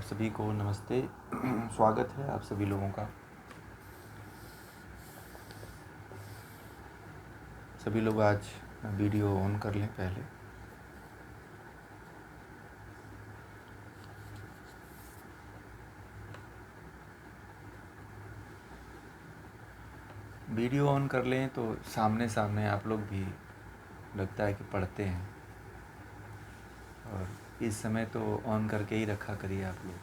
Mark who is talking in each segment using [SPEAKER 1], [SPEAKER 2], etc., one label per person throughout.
[SPEAKER 1] आप सभी को नमस्ते। स्वागत है आप सभी लोगों का। सभी लोग आज वीडियो ऑन कर लें पहले। वीडियो ऑन कर लें तो सामने सामने आप लोग भी लगता है कि पढ़ते हैं, और इस समय तो ऑन करके ही रखा करिए आप लोग,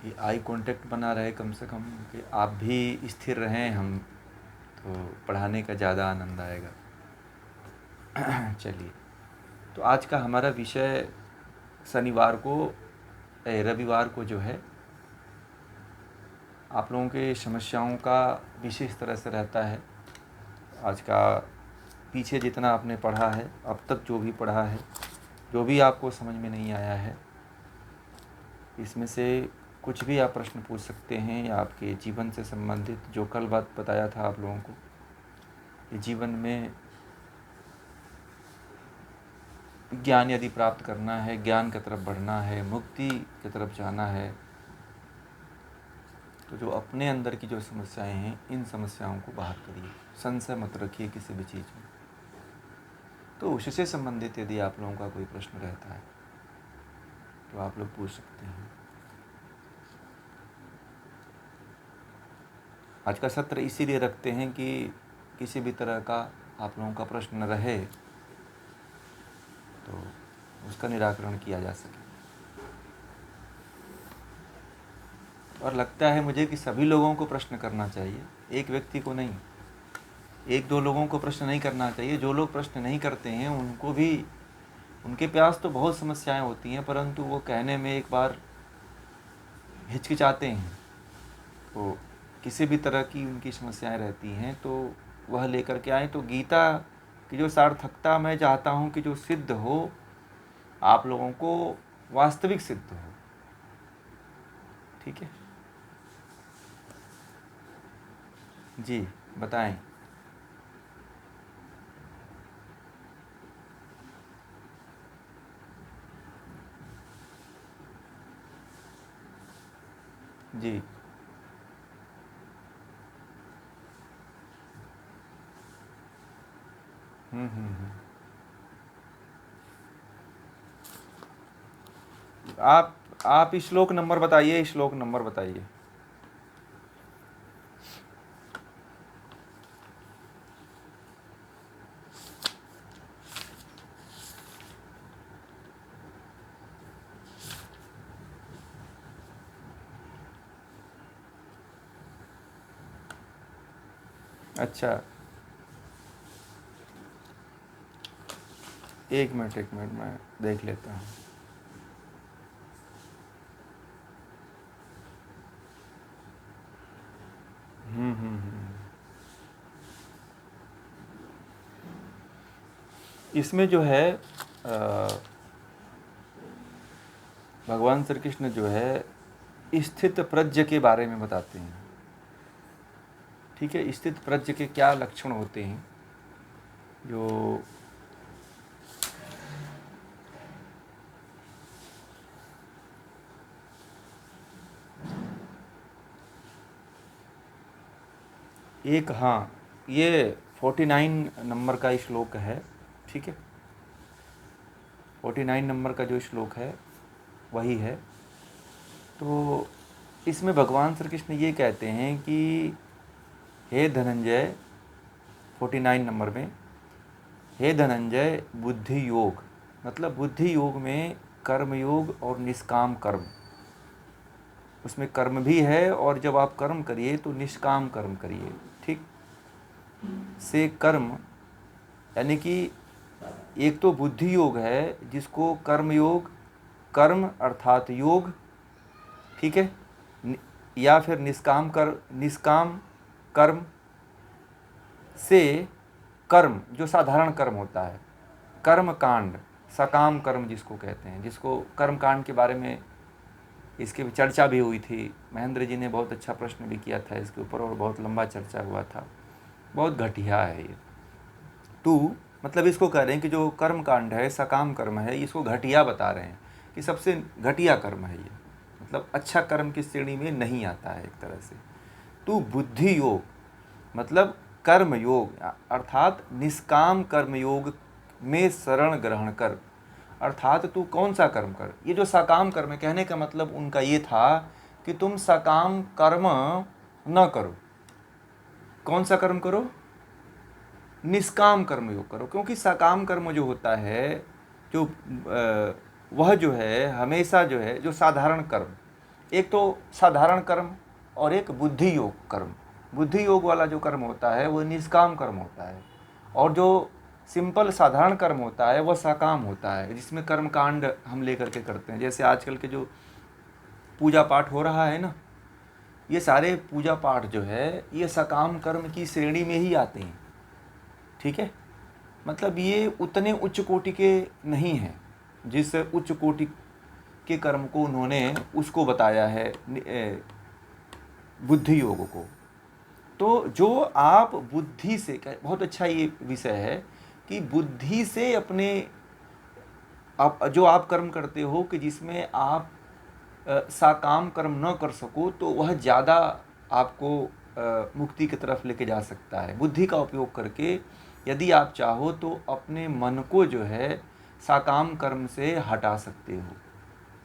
[SPEAKER 1] कि आई कांटेक्ट बना रहे कम से कम, कि आप भी स्थिर रहें, हम तो पढ़ाने का ज़्यादा आनंद आएगा। चलिए, तो आज का हमारा विषय रविवार को जो है आप लोगों के समस्याओं का विशेष तरह से रहता है। आज का पीछे जितना आपने पढ़ा है, अब तक जो भी पढ़ा है, जो भी आपको समझ में नहीं आया है, इसमें से कुछ भी आप प्रश्न पूछ सकते हैं, या आपके जीवन से संबंधित जो कल बात बताया था आप लोगों को, कि जीवन में ज्ञान यदि प्राप्त करना है, ज्ञान की तरफ बढ़ना है, मुक्ति की तरफ जाना है, तो जो अपने अंदर की जो समस्याएं हैं, इन समस्याओं को बाहर करिए, संशय मत रखिए किसी भी चीज़ में। तो उससे संबंधित यदि आप लोगों का कोई प्रश्न रहता है तो आप लोग पूछ सकते हैं। आज का सत्र इसीलिए रखते हैं कि किसी भी तरह का आप लोगों का प्रश्न रहे तो उसका निराकरण किया जा सके। और लगता है मुझे कि सभी लोगों को प्रश्न करना चाहिए, एक व्यक्ति को नहीं, एक दो लोगों को प्रश्न नहीं करना चाहिए। जो लोग प्रश्न नहीं करते हैं उनको भी, उनके पास तो बहुत समस्याएं होती हैं, परंतु वो कहने में एक बार हिचकिचाते हैं, तो किसी भी तरह की उनकी समस्याएं रहती हैं तो वह लेकर के आए। तो गीता की जो सार्थकता मैं चाहता हूँ कि जो सिद्ध हो, आप लोगों को वास्तविक सिद्ध हो। ठीक है जी, बताएं। जी, हम्म। आप श्लोक नंबर बताइए, श्लोक नंबर बताइए। अच्छा, एक मिनट मैं देख लेता हूँ। हम्म। इसमें जो है भगवान श्री कृष्ण जो है स्थित प्रज्ञ के बारे में बताते हैं। ठीक है, स्थित प्रज्ञ के क्या लक्षण होते हैं, जो एक, हाँ, ये 49 नंबर का श्लोक है। ठीक है, 49 नंबर का जो श्लोक है वही है। तो इसमें भगवान श्री कृष्ण ये कहते हैं कि हे धनंजय, 49 नंबर में, हे धनंजय, बुद्धि योग, मतलब बुद्धि योग में कर्म योग और निष्काम कर्म, उसमें कर्म भी है, और जब आप कर्म करिए तो निष्काम कर्म करिए। ठीक से कर्म, यानी कि एक तो बुद्धि योग है जिसको कर्म योग, कर्म अर्थात योग, ठीक है, या फिर निष्काम कर्म से कर्म जो साधारण कर्म होता है, कर्म कांड, सकाम कर्म जिसको कहते हैं, जिसको कर्म कांड के बारे में इसकी चर्चा भी हुई थी। महेंद्र जी ने बहुत अच्छा प्रश्न भी किया था इसके ऊपर, और बहुत लंबा चर्चा हुआ था। बहुत घटिया है ये। मतलब इसको कह रहे हैं कि जो कर्म कांड है, सकाम कर्म है, इसको घटिया बता रहे हैं कि सबसे घटिया कर्म है ये, मतलब अच्छा कर्म की श्रेणी में नहीं आता है एक तरह से। तू बुद्धि योग मतलब कर्म योग अर्थात निष्काम कर्म योग में शरण ग्रहण कर, अर्थात तू कौन सा कर्म कर। ये जो सकाम कर्म है, कहने का मतलब उनका ये था कि तुम सकाम कर्म न करो। कौन सा कर्म करो? निष्काम कर्म योग करो। क्योंकि सकाम कर्म जो होता है, जो वह जो है हमेशा जो है, जो साधारण कर्म, एक तो साधारण कर्म और एक बुद्धि योग कर्म। बुद्धि योग वाला जो कर्म होता है वो निष्काम कर्म होता है, और जो सिंपल साधारण कर्म होता है वह सकाम होता है, जिसमें कर्म कांड हम लेकर के करते हैं। जैसे आजकल के जो पूजा पाठ हो रहा है ना, ये सारे पूजा पाठ जो है ये सकाम कर्म की श्रेणी में ही आते हैं। ठीक है, मतलब ये उतने उच्च कोटि के नहीं हैं जिस उच्च कोटि के कर्म को उन्होंने उसको बताया है बुद्धि योग को। तो जो आप बुद्धि से, बहुत अच्छा ये विषय है कि बुद्धि से अपने आप जो आप कर्म करते हो कि जिसमें आप साकाम कर्म न कर सको, तो वह ज़्यादा आपको मुक्ति की तरफ लेके जा सकता है। बुद्धि का उपयोग करके यदि आप चाहो तो अपने मन को जो है साकाम कर्म से हटा सकते हो।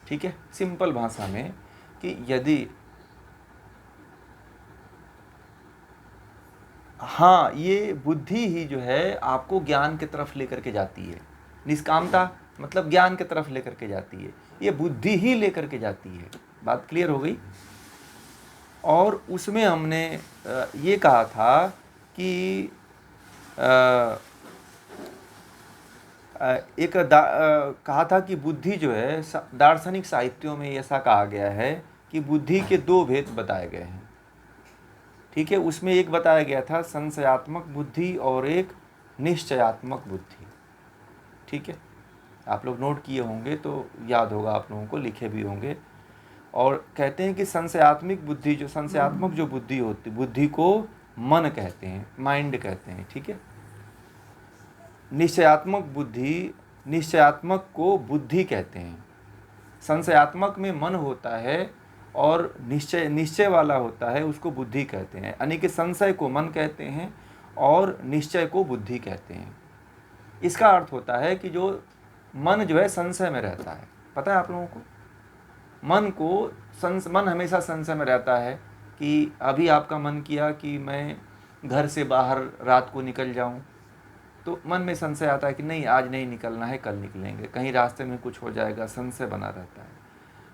[SPEAKER 1] ठीक है, सिंपल भाषा में कि यदि हाँ, ये बुद्धि ही जो है आपको ज्ञान की तरफ लेकर के जाती है। निष्कामता मतलब ज्ञान की तरफ लेकर के जाती है, ये बुद्धि ही लेकर के जाती है। बात क्लियर हो गई। और उसमें हमने ये कहा था कि कहा था कि बुद्धि जो है, दार्शनिक साहित्यों में ऐसा कहा गया है कि बुद्धि के दो भेद बताए गए हैं। ठीक है, उसमें एक बताया गया था संशयात्मक बुद्धि और एक निश्चयात्मक बुद्धि। ठीक है, आप लोग नोट किए होंगे तो याद होगा आप लोगों को, लिखे भी होंगे। और कहते हैं कि संशयात्मक बुद्धि, जो संशयात्मक जो बुद्धि होती, बुद्धि को मन कहते हैं, माइंड कहते हैं। ठीक है, निश्चयात्मक बुद्धि, निश्चयात्मक को बुद्धि कहते हैं। संशयात्मक में मन होता है और निश्चय वाला होता है, उसको बुद्धि कहते हैं। यानी कि संशय को मन कहते हैं और निश्चय को बुद्धि कहते हैं। इसका अर्थ होता है कि जो मन जो है संशय में रहता है। पता है आप लोगों को, मन हमेशा संशय में रहता है कि अभी आपका मन किया कि मैं घर से बाहर रात को निकल जाऊं, तो मन में संशय आता है कि नहीं आज नहीं निकलना है, कल निकलेंगे, कहीं रास्ते में कुछ हो जाएगा, संशय बना रहता है।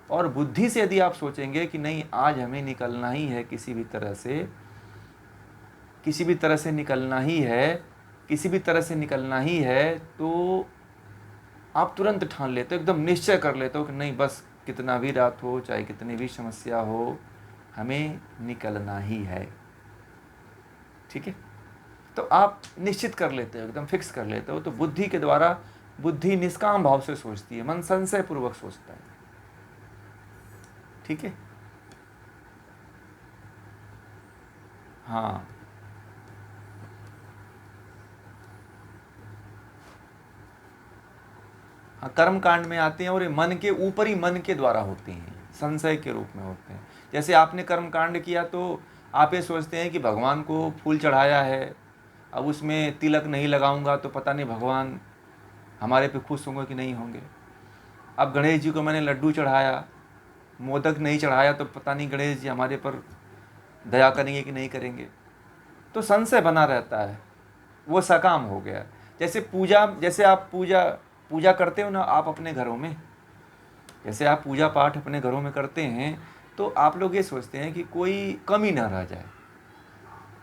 [SPEAKER 1] और बुद्धि से यदि आप सोचेंगे कि नहीं आज हमें निकलना ही है, किसी भी तरह से निकलना ही है, तो आप तुरंत ठान लेते हो, एकदम निश्चय कर लेते हो कि नहीं बस कितना भी रात हो, चाहे कितनी भी समस्या हो, हमें निकलना ही है। ठीक है, तो आप निश्चित कर लेते हो, एकदम फिक्स कर लेते हो। तो बुद्धि के द्वारा, बुद्धि निष्काम भाव से सोचती है, मन संशय पूर्वक सोचता है। ठीक है, हाँ, कर्म कांड में आते हैं और ये मन के ऊपर ही, मन के द्वारा होते हैं, संशय के रूप में होते हैं। जैसे आपने कर्म कांड किया तो आप ये सोचते हैं कि भगवान को फूल चढ़ाया है, अब उसमें तिलक नहीं लगाऊंगा तो पता नहीं भगवान हमारे पे खुश होंगे कि नहीं होंगे। अब गणेश जी को मैंने लड्डू चढ़ाया, मोदक नहीं चढ़ाया तो पता नहीं गणेश जी हमारे पर दया करेंगे कि नहीं करेंगे। तो संशय बना रहता है, वो सकाम हो गया। जैसे आप पूजा करते हो ना आप अपने घरों में, जैसे आप पूजा पाठ अपने घरों में करते हैं, तो आप लोग ये सोचते हैं कि कोई कमी ना रह जाए।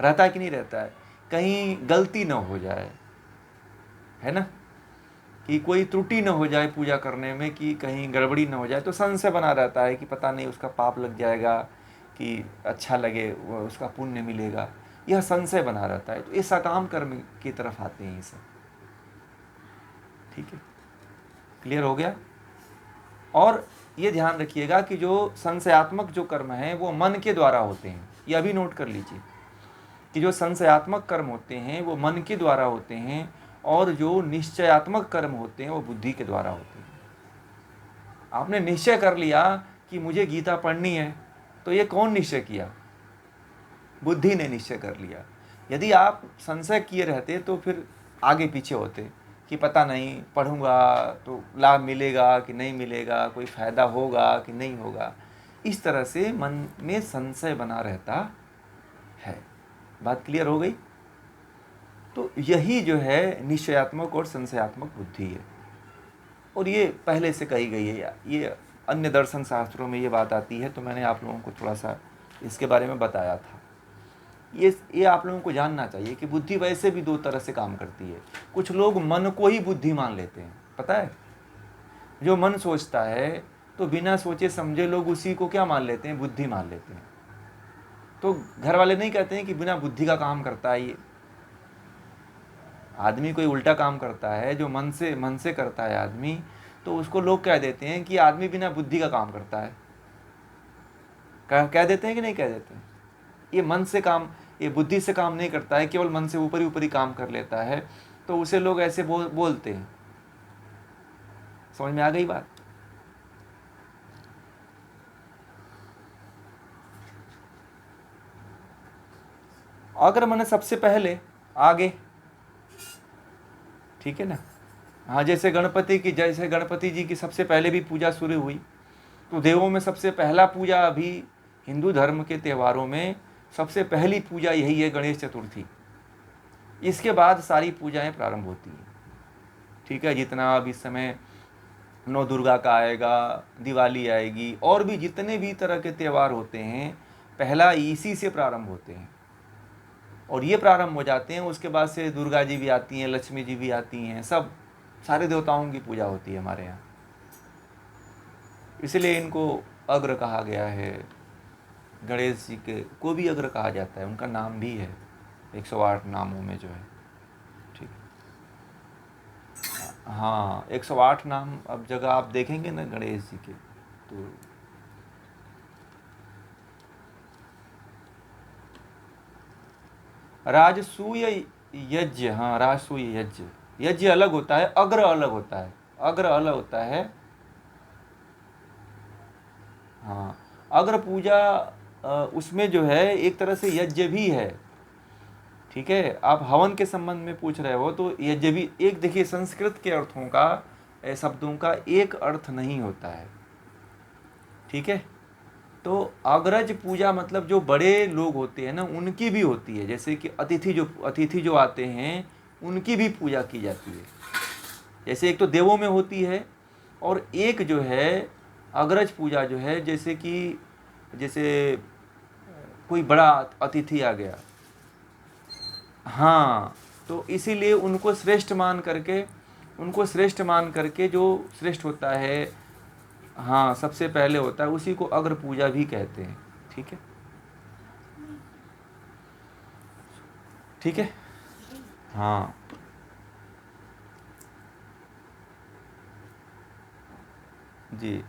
[SPEAKER 1] रहता है कि नहीं रहता है, कहीं गलती ना हो जाए, है ना, कि कोई त्रुटि न हो जाए पूजा करने में, कि कहीं गड़बड़ी न हो जाए। तो संशय बना रहता है कि पता नहीं उसका पाप लग जाएगा कि अच्छा लगे, उसका पुण्य मिलेगा, यह संशय बना रहता है। तो ये सकाम कर्म की तरफ आते हैं ये सब। ठीक है, क्लियर हो गया। और ये ध्यान रखिएगा कि जो संशयात्मक जो कर्म हैं वो मन के द्वारा होते हैं। ये अभी नोट कर लीजिए कि जो संशयात्मक कर्म होते हैं वो मन के द्वारा होते हैं, और जो निश्चयात्मक कर्म होते हैं वो बुद्धि के द्वारा होते हैं। आपने निश्चय कर लिया कि मुझे गीता पढ़नी है, तो ये कौन निश्चय किया? बुद्धि ने निश्चय कर लिया। यदि आप संशय किए रहते तो फिर आगे पीछे होते कि पता नहीं पढ़ूंगा तो लाभ मिलेगा कि नहीं मिलेगा, कोई फायदा होगा कि नहीं होगा। इस तरह से मन में संशय बना रहता है। बात क्लियर हो गई? तो यही जो है निश्चयात्मक और संशयात्मक बुद्धि है, और ये पहले से कही गई है। ये अन्य दर्शन शास्त्रों में ये बात आती है, तो मैंने आप लोगों को थोड़ा सा इसके बारे में बताया था। ये आप लोगों को जानना चाहिए कि बुद्धि वैसे भी दो तरह से काम करती है। कुछ लोग मन को ही बुद्धि मान लेते हैं, पता है? जो मन सोचता है तो बिना सोचे समझे लोग उसी को क्या मान लेते हैं? बुद्धि मान लेते हैं। तो घर वाले नहीं कहते हैं कि बिना बुद्धि का काम करता है ये। आदमी कोई उल्टा काम करता है जो मन से करता है आदमी, तो उसको लोग कह देते हैं कि आदमी बिना बुद्धि का काम करता है। कह देते हैं कि नहीं कह देते हैं? ये मन से काम, ये बुद्धि से काम नहीं करता है, केवल मन से ऊपर ही ऊपर ही काम कर लेता है, तो उसे लोग ऐसे बोलते हैं। समझ में आ गई बात? अगर मैंने सबसे पहले आगे, ठीक है ना? हाँ, जैसे गणपति जी की सबसे पहले भी पूजा शुरू हुई, तो देवों में सबसे पहला पूजा अभी हिंदू धर्म के त्योहारों में सबसे पहली पूजा यही है, गणेश चतुर्थी। इसके बाद सारी पूजाएं प्रारंभ होती हैं, ठीक है? जितना अब इस समय नौ दुर्गा का आएगा, दिवाली आएगी, और भी जितने भी तरह के त्यौहार होते हैं, पहला इसी से प्रारंभ होते हैं। और ये प्रारंभ हो जाते हैं, उसके बाद से दुर्गा जी भी आती हैं, लक्ष्मी जी भी आती हैं, सब सारे देवताओं की पूजा होती है हमारे यहाँ। इसलिए इनको अग्र कहा गया है। गणेश जी के को भी अग्र कहा जाता है, उनका नाम भी है 108 नामों में जो है, ठीक। हाँ, 108 नाम अब जगह आप देखेंगे ना गणेश जी के, तो राजसूय यज्ञ, हाँ राजसूय यज्ञ, यज्ञ अलग होता है, अग्र अलग होता है, अग्र अलग होता है। हाँ, अग्र पूजा उसमें जो है एक तरह से यज्ञ भी है, ठीक है? आप हवन के संबंध में पूछ रहे हो, तो यज्ञ भी एक, देखिए संस्कृत के अर्थों का, शब्दों का एक अर्थ नहीं होता है, ठीक है? तो अग्रज पूजा मतलब जो बड़े लोग होते हैं ना, उनकी भी होती है। जैसे कि अतिथि जो आते हैं उनकी भी पूजा की जाती है। जैसे एक तो देवों में होती है, और एक जो है अग्रज पूजा जो है, जैसे कोई बड़ा अतिथि आ गया, हाँ, तो इसीलिए उनको श्रेष्ठ मान करके जो श्रेष्ठ होता है, हाँ सबसे पहले होता है, उसी को अग्र पूजा भी कहते हैं, ठीक है? ठीक है, हाँ जी।